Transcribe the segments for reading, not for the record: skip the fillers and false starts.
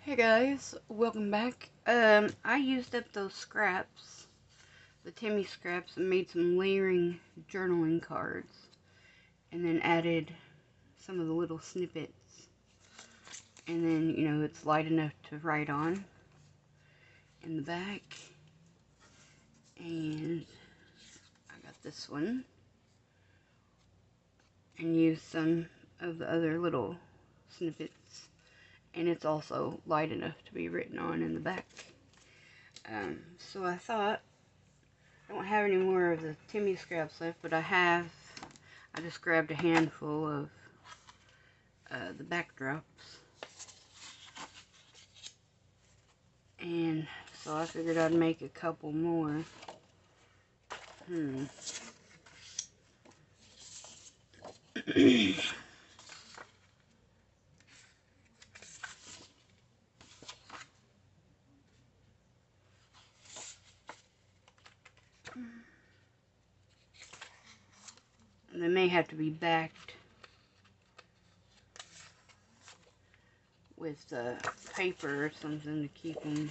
Hey guys, welcome back. I used up those scraps, the Timmy scraps, and made some layering journaling cards, and then added some of the little snippets. And then, it's light enough to write on in the back. And I got this one, and used some of the other little snippets. And it's also light enough to be written on in the back. So I thought, I don't have any more of the Timmy scraps left, but I just grabbed a handful of the backdrops. And so I figured I'd make a couple more. They may have to be backed with paper or something to keep them.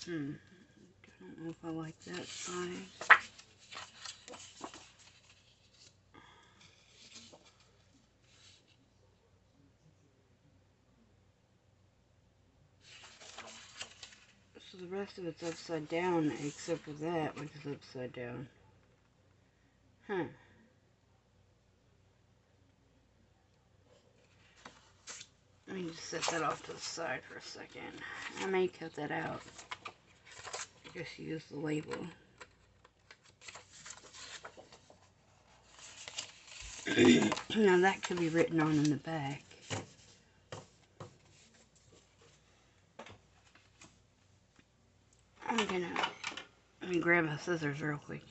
I don't know if I like that size. So the rest of it's upside down except for that, which is upside down. Let me just set that off to the side for a second. I may cut that out. Just use the label. Now that could be written on in the back. Let me grab my scissors real quick.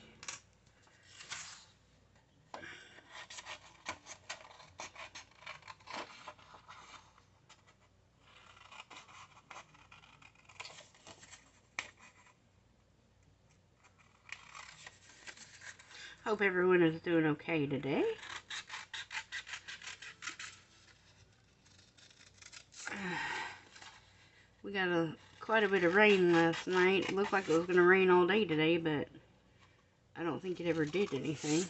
Hope everyone is doing okay today. We got quite a bit of rain last night. It looked like it was going to rain all day today, but I don't think it ever did anything.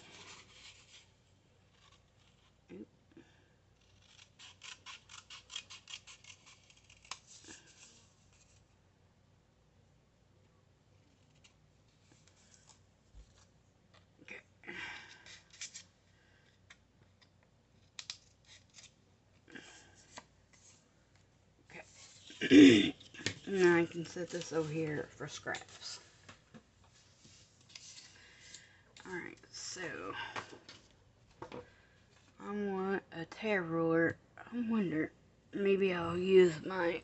Okay. Now I can set this over here for scraps. Alright, so I want a tear ruler. I wonder, maybe I'll use my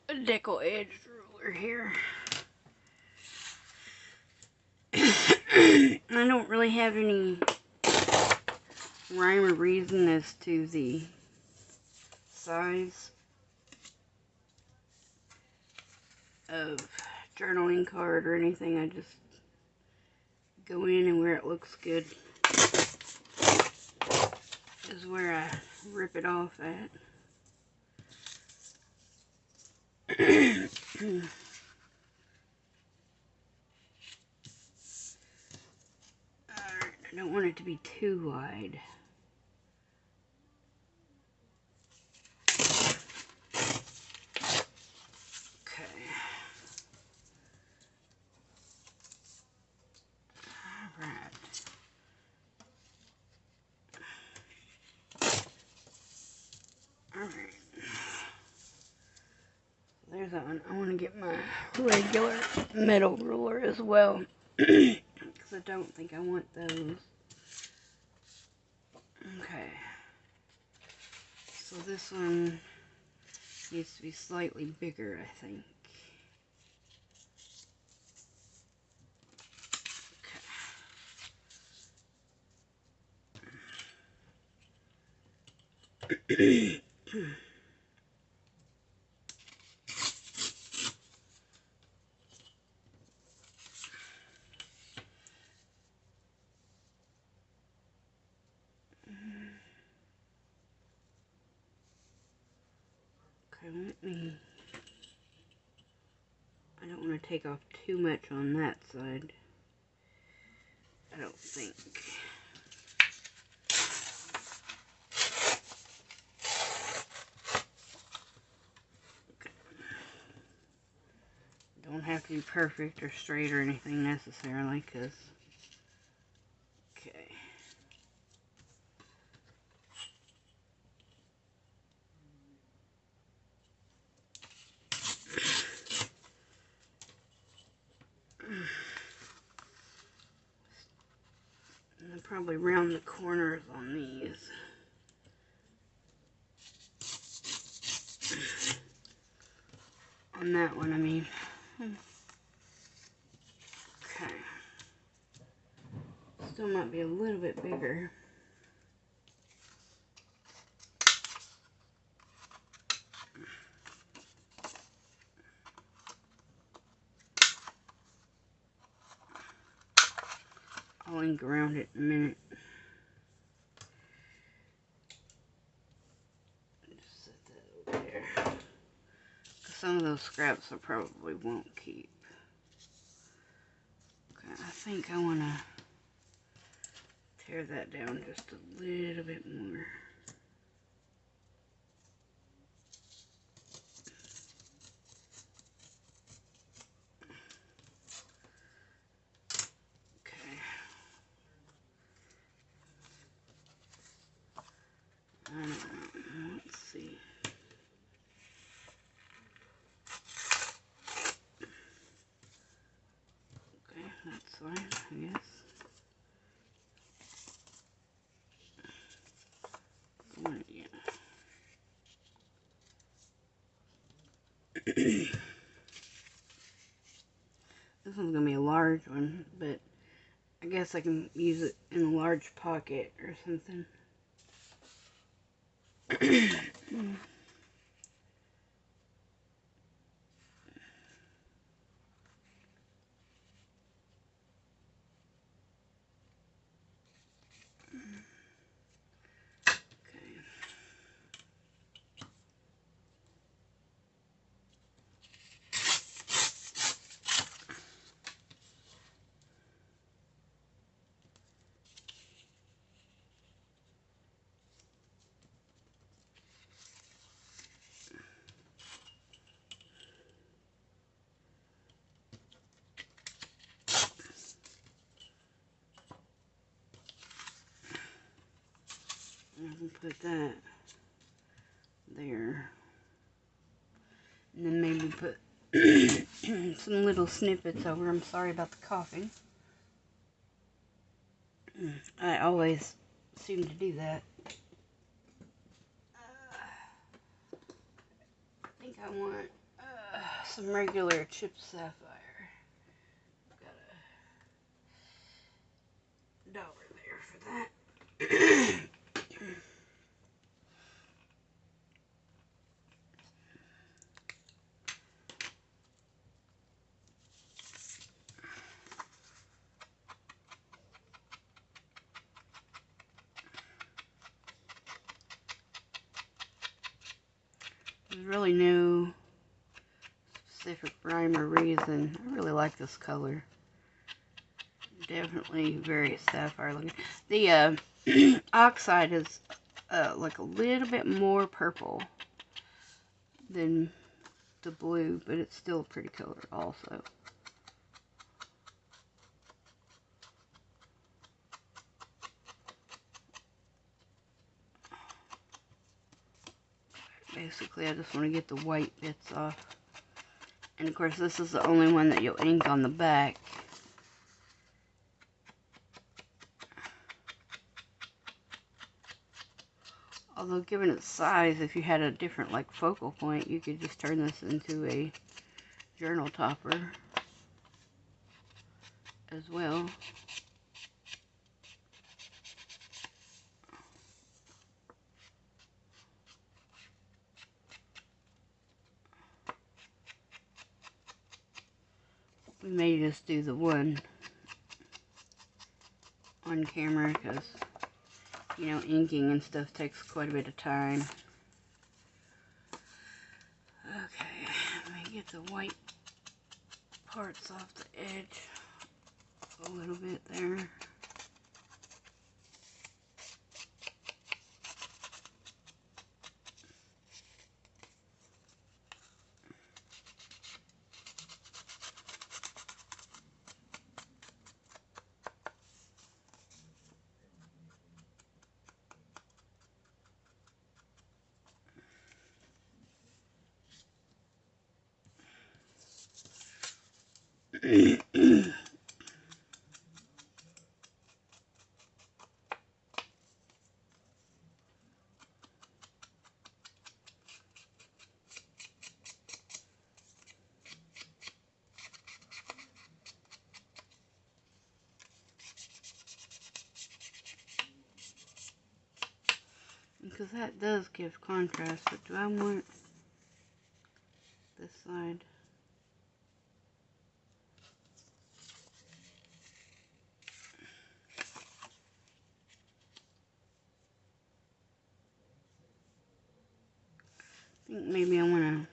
decal edge ruler here. I don't really have any rhyme or reason as to the size of journaling card or anything. I just go in and where it looks good is where I rip it off at. Alright, I don't want it to be too wide. Alright. There's that one. I want to get my regular metal ruler as well. Because I don't think I want those. Okay. So this one needs to be slightly bigger, I think. Okay. I don't want to take off too much on that side. I don't think. Okay. Don't have to be perfect or straight or anything necessarily, because... Okay. And I'll probably round the corners on these. On that one, I mean. Okay. Still might be a little bit bigger. I'll ink around it in a minute. Just set that over there. Some of those scraps I probably won't keep. Okay, I think I want to tear that down just a little bit more. Okay. I don't know. Let's see. Okay, that's fine, I guess. Yeah. This one's gonna be a large one, but I guess I can use it in a large pocket or something. I can put that there. And then maybe put some little snippets over. I'm sorry about the coughing. I always seem to do that. I think I want some regular chipped sapphire. Got a dollar there for that. There's really no specific rhyme or reason. I really like this color. Definitely very sapphire looking. The oxide is like a little bit more purple than the blue, but it's still a pretty color also. Basically, I just want to get the white bits off. And of course, this is the only one that you'll ink on the back. Although, given its size, if you had a different, like, focal point, you could just turn this into a journal topper as well. We may just do the one on camera because, you know, inking and stuff takes quite a bit of time. get the white parts off the edge a little bit there. Because that does give contrast, but do I want this side? I think maybe I want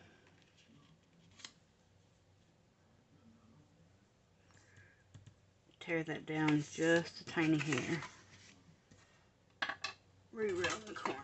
to tear that down just a tiny hair. Re-round the corners.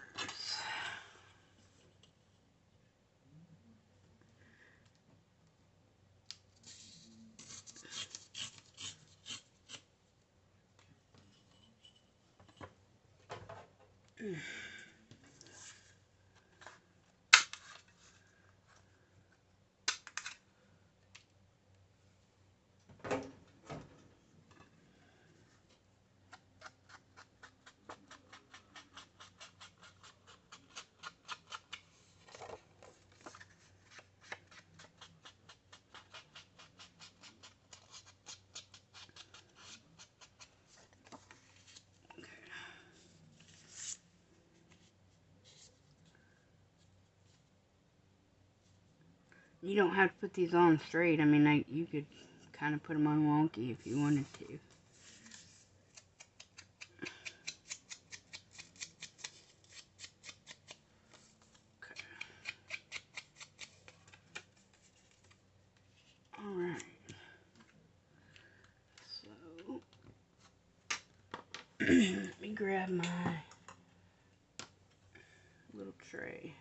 You don't have to put these on straight. I mean, you could kind of put them on wonky if you wanted to. Okay. Alright. So, let me grab my little tray.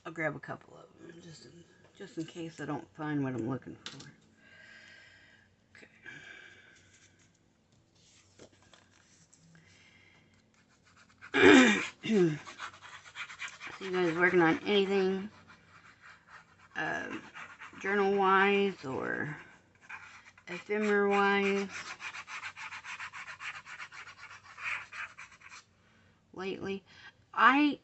I'll grab a couple of them just in case I don't find what I'm looking for. Okay. So you guys working on anything journal wise or ephemera wise lately? I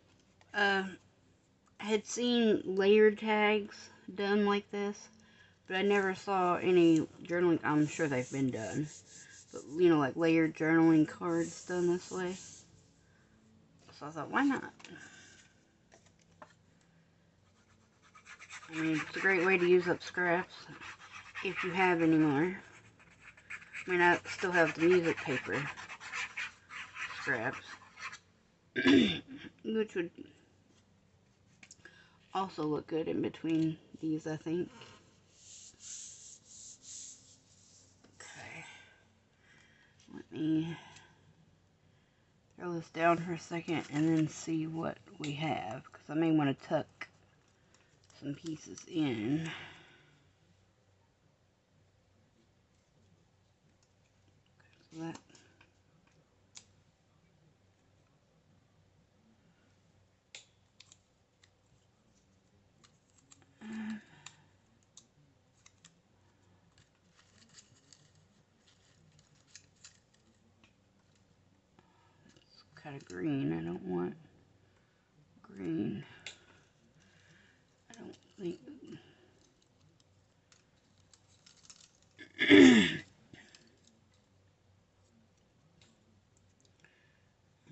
had seen layered tags done like this, but I never saw any journaling. I'm sure they've been done, but you know, like layered journaling cards done this way. So I thought, why not? I mean, it's a great way to use up scraps if you have any more. I mean, I still have the music paper scraps, which would also look good in between these, I think. Okay. Let me throw this down for a second and then see what we have, because I may want to tuck some pieces in. So that it's kind of green. I don't want green. I don't think.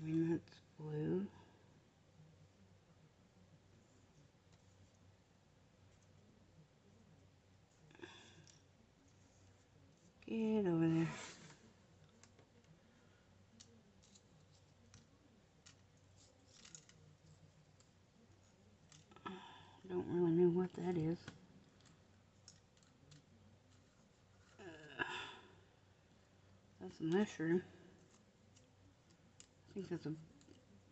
I mean, that's blue. Get over there. Don't really know what that is. That's a mushroom. I think that's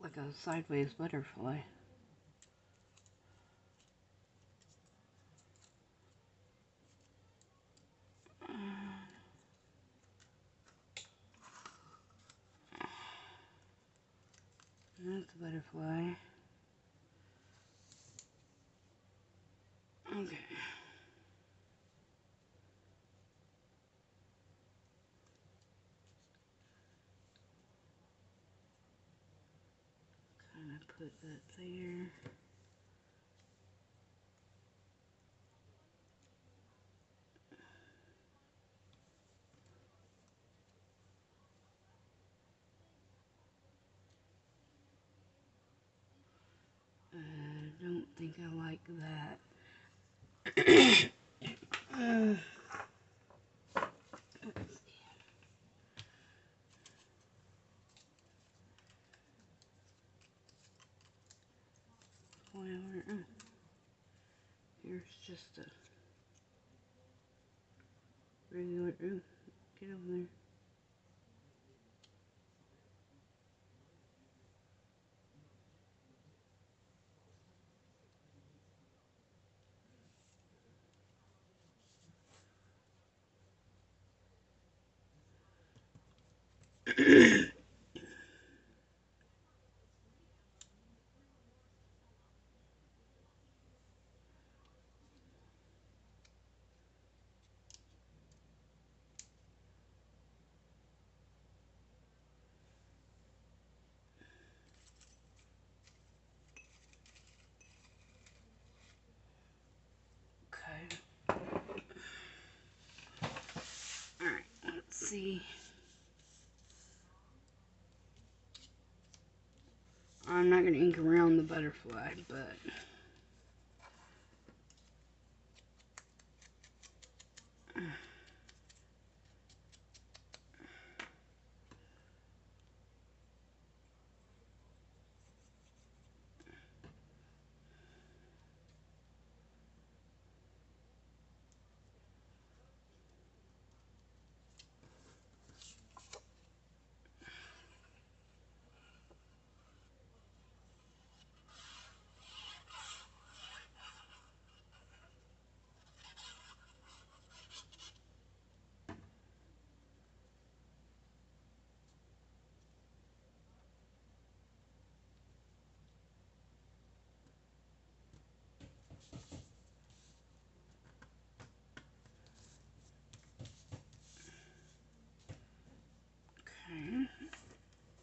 like a sideways butterfly. That's a butterfly. Okay. Kind of put that there. I don't think I like that. Let's see. Flower. Here's just a regular. Get over there. Okay. Alright, let's see. I'm not going to ink around the butterfly, but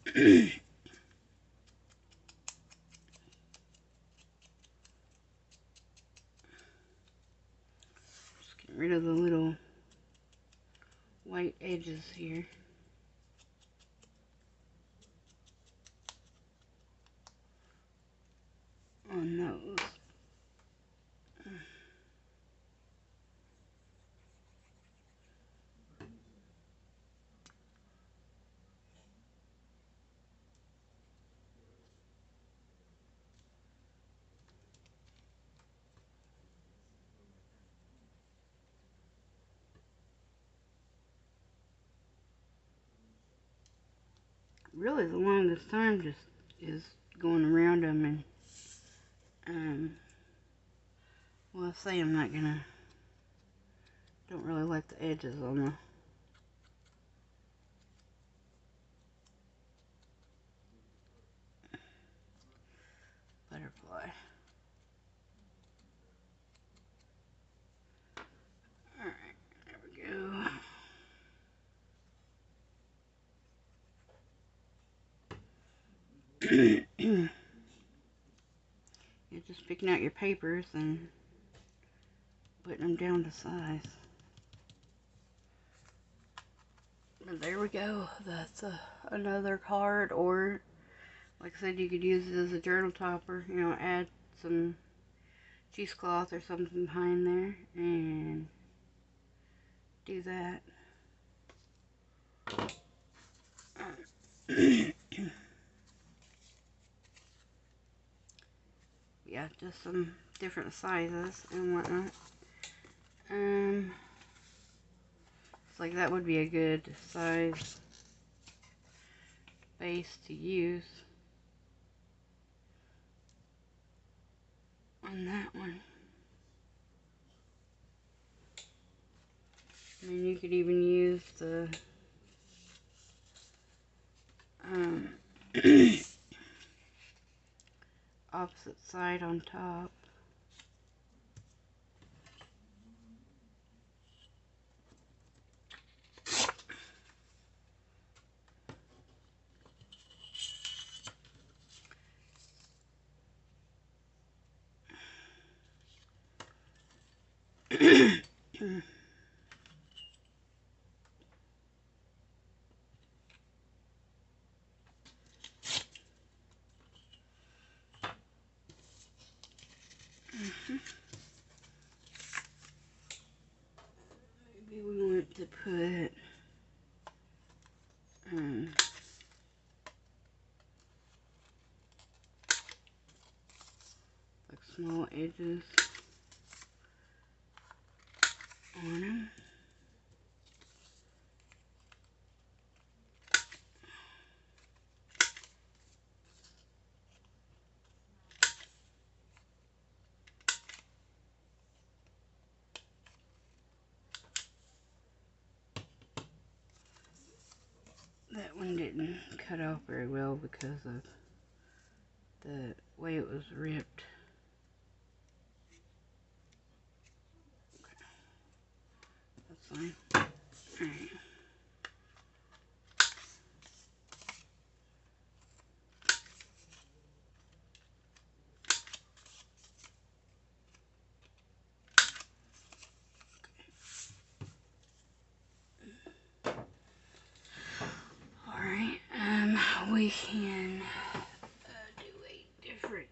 okay. Just get rid of the little white edges here on those. Really, the longest time just is going around them and well, I say I'm not gonna. Don't really like the edges on the butterfly. Alright, there we go. You're just picking out your papers and putting them down to size. And there we go. That's another card, or like I said, you could use it as a journal topper. You know, add some cheesecloth or something behind there and do that. Yeah, yeah, just some different sizes and whatnot. It's like that would be a good size base to use on that one. And you could even use the opposite side on top. Maybe we want to put like small edges on them. That one didn't cut off very well because of the way it was ripped. Okay. That's fine. Alright. Alright, we can do a different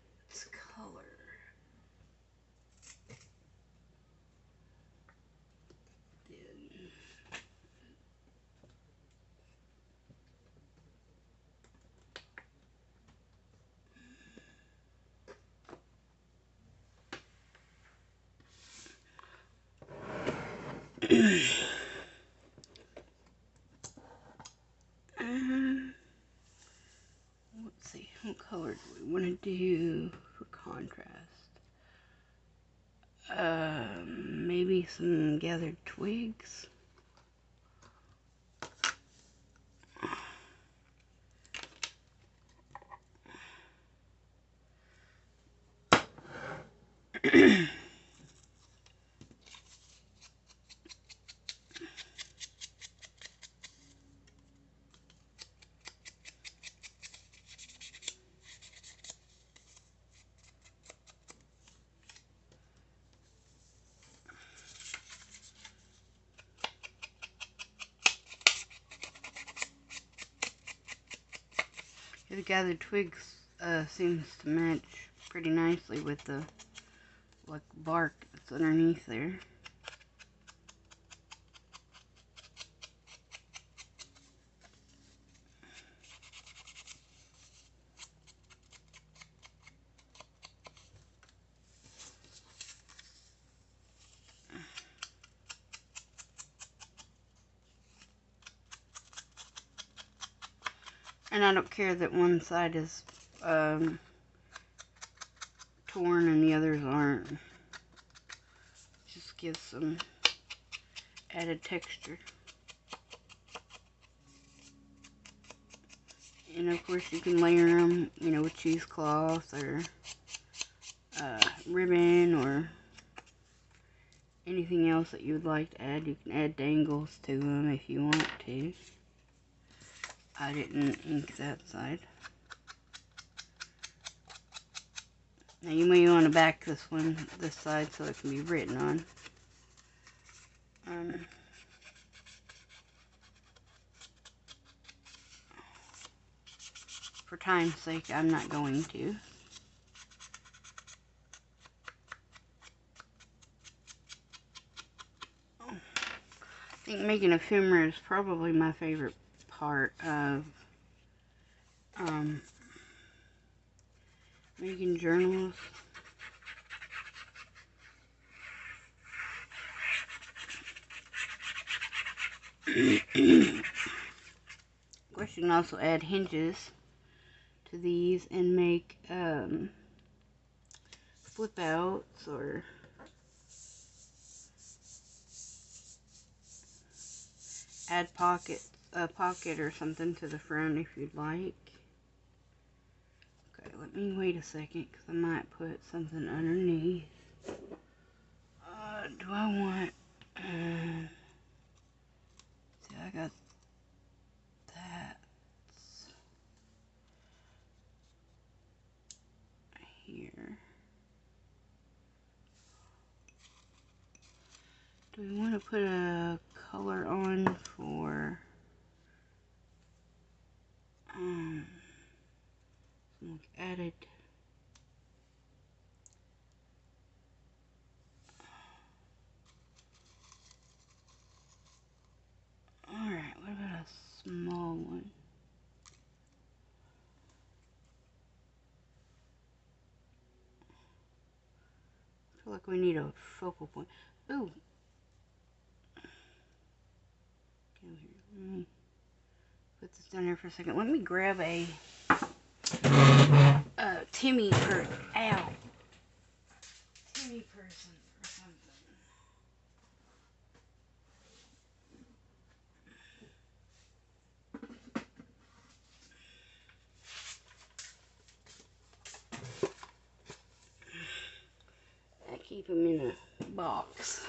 color. Let's see, what color do we want to do for contrast? Maybe some gathered twigs. The gathered twigs seems to match pretty nicely with the like bark that's underneath there. And I don't care that one side is torn and the others aren't. Just gives some added texture. And of course you can layer them, you know, with cheesecloth or ribbon or anything else that you would like to add. You can add dangles to them if you want to. I didn't ink that side. Now you may want to back this side so it can be written on. For time's sake, I'm not going to. I think making ephemera is probably my favorite part of making journals. Of course, you can also add hinges to these and make flip outs or add a pocket or something to the front if you'd like. Okay, let me wait a second because I might put something underneath. Do I want... see, I got that here. Do we want to put a color on for like added? Alright, what about a small one? I feel like we need a focal point. Ooh. Let me put this down here for a second. Let me grab a Timmy person or something. I keep them in a box.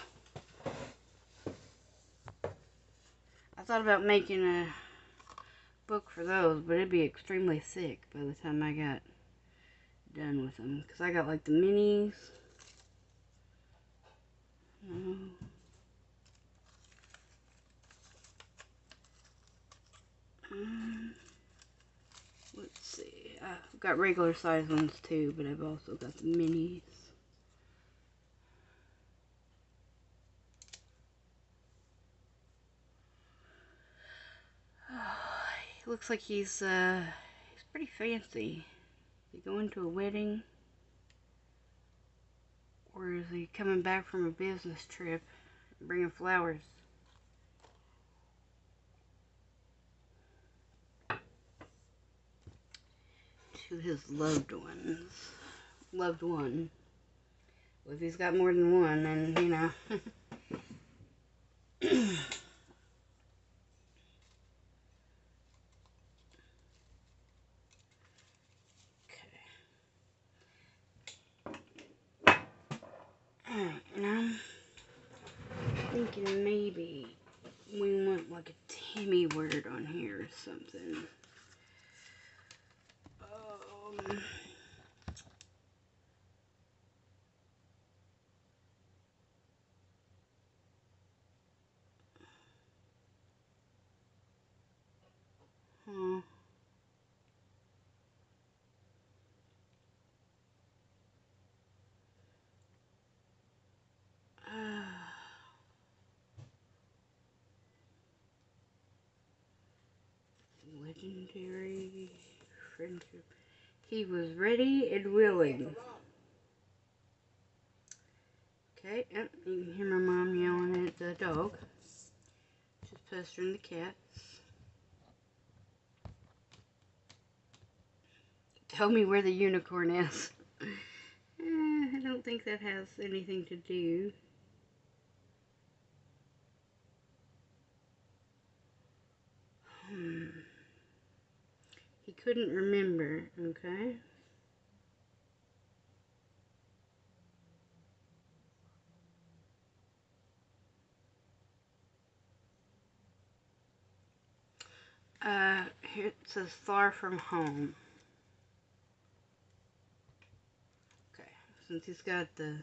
I thought about making a book for those, but it'd be extremely thick by the time I got done with them. Because I got like the minis. Let's see. I've got regular size ones too, but I've also got the minis. Looks like he's pretty fancy. Is he going to a wedding? Or is he coming back from a business trip and bringing flowers? To his loved ones. Loved one. Well, if he's got more than one, then, you know. Alright, and I'm thinking maybe we want like a Timmy word on here or something. Legendary friendship. He was ready and willing. Okay, yep, you can hear my mom yelling at the dog. She's pestering the cats. Tell me where the unicorn is. I don't think that has anything to do. He couldn't remember, okay? Here it says far from home. Okay, since he's got the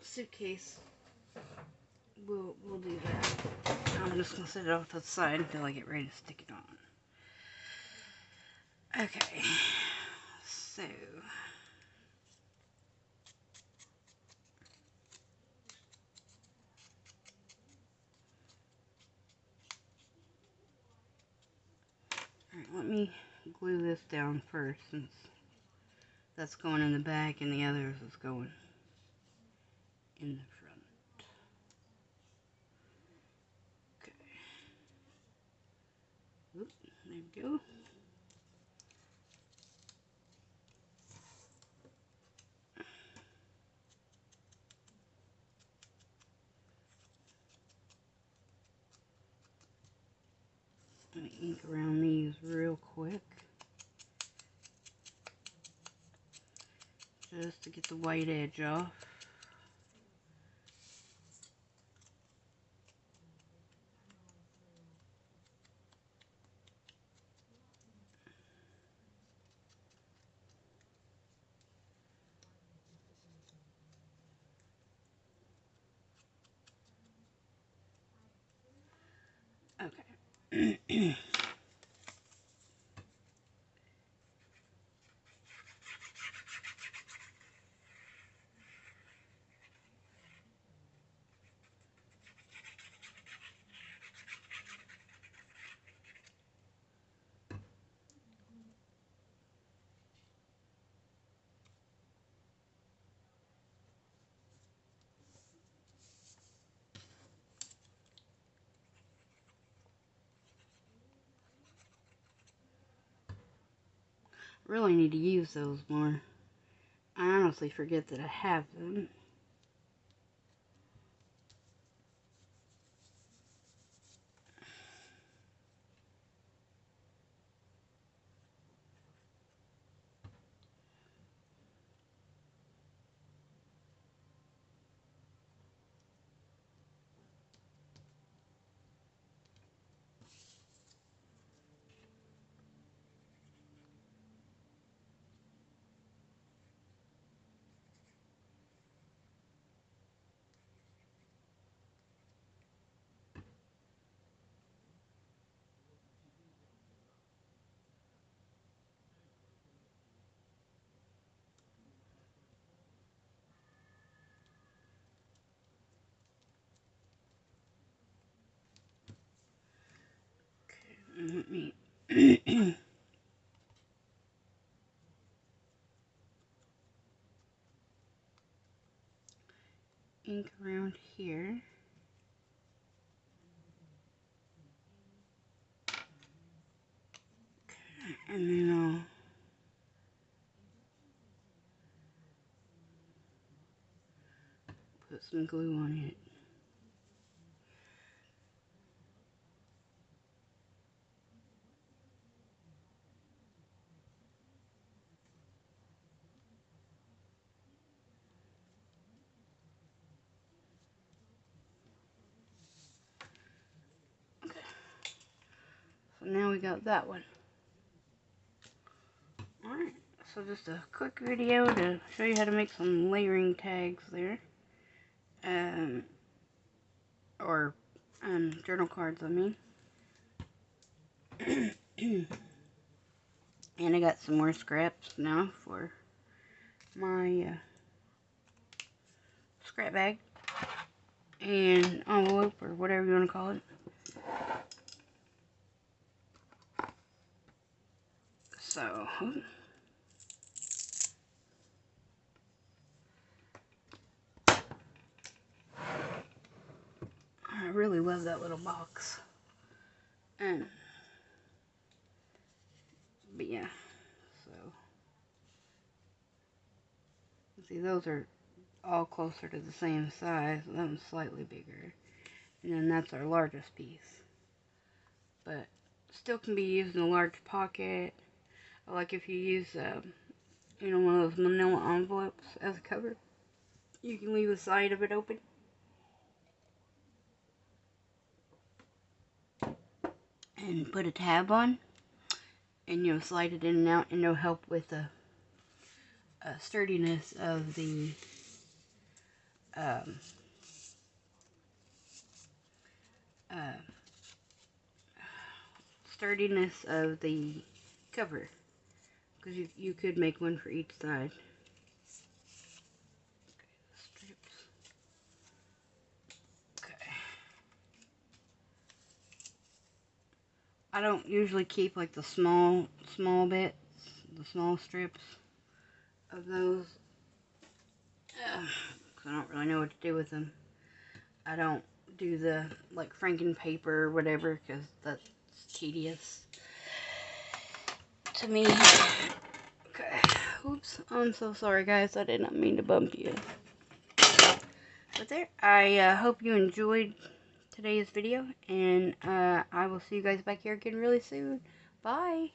suitcase, we'll do that. I'm just gonna set it off to the side until I get ready to stick it on. Okay, so alright, let me glue this down first since that's going in the back and the others is going in the front. we go. I'm going to ink around these real quick. Just to get the white edge off. Okay. Really need to use those more. I honestly forget that I have them. Let me ink around here. And then I'll put some glue on it. Okay. So now we got that one. Alright, so just a quick video to show you how to make some layering tags there. Or journal cards, I mean. And I got some more scraps now for my scrap bag and envelope, or whatever you want to call it. So I really love that little box. But yeah, so see, those are all closer to the same size. That one's slightly bigger, and then that's our largest piece. But still can be used in a large pocket, like if you use you know, one of those manila envelopes as a cover. You can leave the side of it open. And put a tab on, and you'll slide it in and out, and it'll help with the sturdiness of the um, cover, because you could make one for each side. Strips. Okay. I don't usually keep like the small bits, the small strips of those, because I don't really know what to do with them. I don't do the like Franken paper or whatever, because that's tedious. to me. Okay. Oops. I'm so sorry, guys. I did not mean to bump you. But there, I hope you enjoyed today's video, and I will see you guys back here again really soon. Bye.